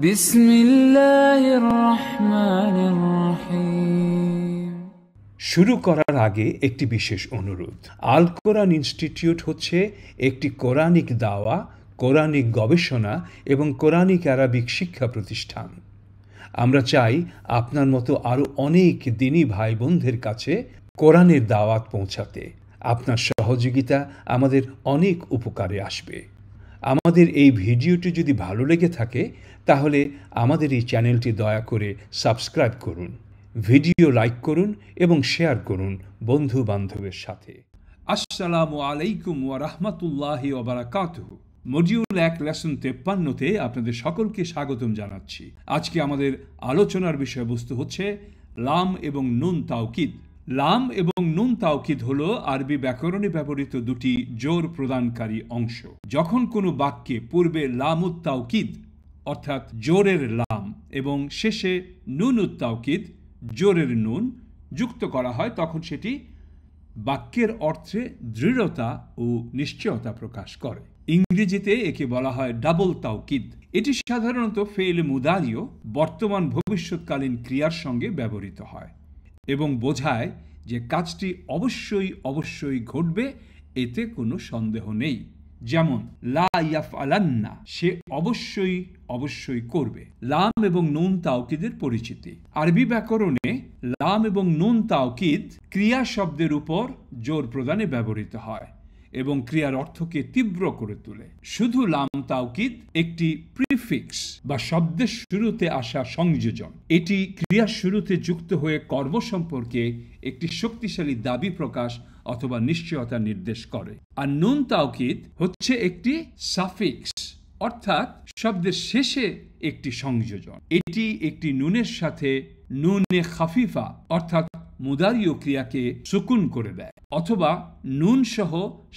বিসমিল্লাহির রহমানির রহিম। শুরু করার আগে একটি বিশেষ অনুরোধ। আল কোরআন ইনস্টিটিউট হচ্ছে একটি কোরআনিক দাওয়া, কোরআনিক গবেষণা এবং কোরআনিক আরবিক শিক্ষা প্রতিষ্ঠান। আমরা চাই আপনার মতো আরও অনেক দ্বীনি ভাই বোনদের কাছে কোরআনের দাওয়াত পৌঁছাতে। আপনার সহযোগিতা আমাদের অনেক উপকারে আসবে। আমাদের এই ভিডিওটি যদি ভালো লেগে থাকে তাহলে আমাদের এই চ্যানেলটি দয়া করে সাবস্ক্রাইব করুন, ভিডিও লাইক করুন এবং শেয়ার করুন বন্ধু বান্ধবের সাথে। আসসালামু আলাইকুম ওয়া রাহমাতুল্লাহি ওয়া বারাকাতুহু। মডিউল 1 লেসন 53-তে আপনাদের সকলকে স্বাগতম জানাচ্ছি। আজকে আমাদের আলোচনার বিষয়বস্তু হচ্ছে লাম এবং নুন তাওকিদ। লাম এবং নুন তাওকিদ হল আরবি ব্যাকরণে ব্যবহৃত দুটি জোর প্রদানকারী অংশ। যখন কোনো বাক্যে পূর্বে লামুত তাওকিদ অর্থাৎ জোরের লাম এবং শেষে নুনুত তাওকিদ জোরের নুন যুক্ত করা হয় তখন সেটি বাক্যের অর্থে দৃঢ়তা ও নিশ্চয়তা প্রকাশ করে। ইংরেজিতে একে বলা হয় ডাবল তাওকিদ। এটি সাধারণত ফেল মুদারিও বর্তমান ভবিষ্যৎকালীন ক্রিয়ার সঙ্গে ব্যবহৃত হয় এবং বোঝায় যে কাজটি অবশ্যই ঘটবে, এতে কোনো সন্দেহ নেই। যেমন লা ইয়াফআলান্না, সে অবশ্যই করবে। লাম এবং নুন তাওকিদের পরিচিতি। আরবি ব্যাকরণে লাম এবং নুন তাওকিদ ক্রিয়া শব্দের উপর জোর প্রদানে ব্যবহৃত হয় এবং ক্রিয়ার অর্থকে তীব্র করে তোলে। শুধু লাম তাওকিদ একটি প্রিফিক্স বা শব্দের শুরুতে আসা সংযোজন। এটি ক্রিয়ার শুরুতে যুক্ত হয়ে কর্ম সম্পর্কে একটি শক্তিশালী দাবি প্রকাশ অথবা নিশ্চয়তা নির্দেশ করে। আর নুন তাওকিদ হচ্ছে একটি সাফিক্স অর্থাৎ শব্দের শেষে একটি সংযোজন। এটি একটি নুনের সাথে নুনে খাফিফা অর্থাৎ মুদারিও ক্রিয়াকে সুকুন করে দেয় অথবা নুন সহ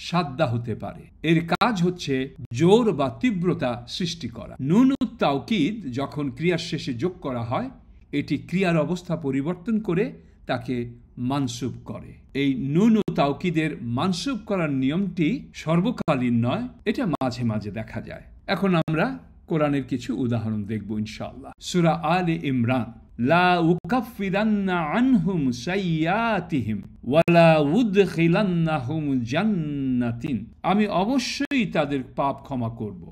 সাদ্দা হতে পারে। এর কাজ হচ্ছে জোর বা তীব্রতা সৃষ্টি করা। নুন তাওকিদ যখন ক্রিয়ার শেষে যোগ করা হয় এটি ক্রিয়ার অবস্থা পরিবর্তন করে তাকে মানসুব করে। এই নুন তাওকিদের মানসুব করার নিয়মটি সর্বকালীন নয়, এটা মাঝে মাঝে দেখা যায়। এখন আমরা কোরআনের কিছু উদাহরণ দেখব ইনশাআল্লাহ। সূরা আলে ইমরান, লা উকাফিরান্না আনহুম সাইয়্যাতিহিম ওয়া লা উদখিলান্নাহুম জান্নাতিন, আমি অবশ্যই তাদের পাপ ক্ষমা করব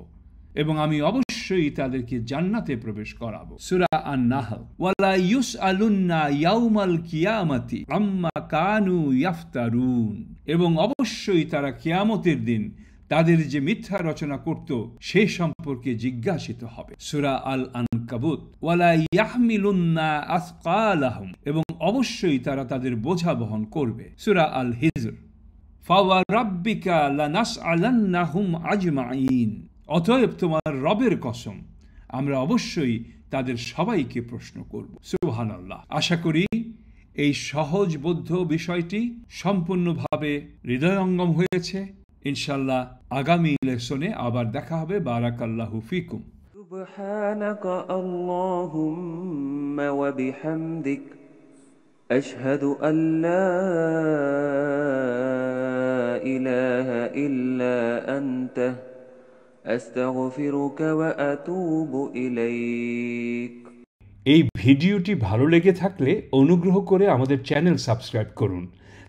এবং আমি অবশ্যই তাদেরকে জান্নাতে প্রবেশ করাবো। সূরা আন-নাহল, ওয়া লা ইউসআলুন্না ইয়াউমাল কিয়ামাতি আম্মা কানু ইয়াফতারুন, এবং অবশ্যই তারা কিয়ামতের দিন তাদের যে মিথ্যা রচনা করত সেই সম্পর্কে জিজ্ঞাসিত হবে। সূরা আল আনকাবুত, ওয়া লা ইয়াহমিলুন্না আসকালাহুম, এবং অবশ্যই তারা তাদের বোঝা বহন করবে। সূরা আল হিজর, ফাওয়া রাব্বিকা লানাসআলান্নাহুম আজমাইন, অতএব তোমার রবের কসম আমরা অবশ্যই তাদের সবাইকে প্রশ্ন করব। সুবহানাল্লাহ। আশা করি এই সহজবোধ্য বিষয়টি সম্পূর্ণভাবে হৃদয়ঙ্গম হয়েছে। ইনশাআল্লাহ আগামী লেসনে আবার দেখা হবে। বারাকাল্লাহু ফিকুম। সুবহানাকা আল্লাহুম্মা ওয়া বিহামদিক আশহাদু আল্লা ইলাহা ইল্লা আনতা আস্তাগফিরুকা ওয়া আতুবু ইলাইক। এই ভিডিওটি ভালো লেগে থাকলে অনুগ্রহ করে আমাদের চ্যানেল সাবস্ক্রাইব করুন।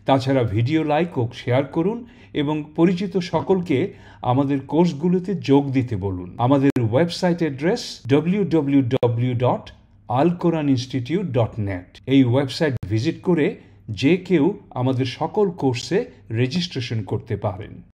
তাছাড়া ভিডিও লাইক ও শেয়ার করুন এবং পরিচিত সকলকে আমাদের কোর্সগুলোতে যোগ দিতে বলুন। আমাদের ওয়েবসাইট অ্যাড্রেস www.alquraninstitute.net। এই ওয়েবসাইট ভিজিট করে যে কেউ আমাদের সকল কোর্সে রেজিস্ট্রেশন করতে পারেন।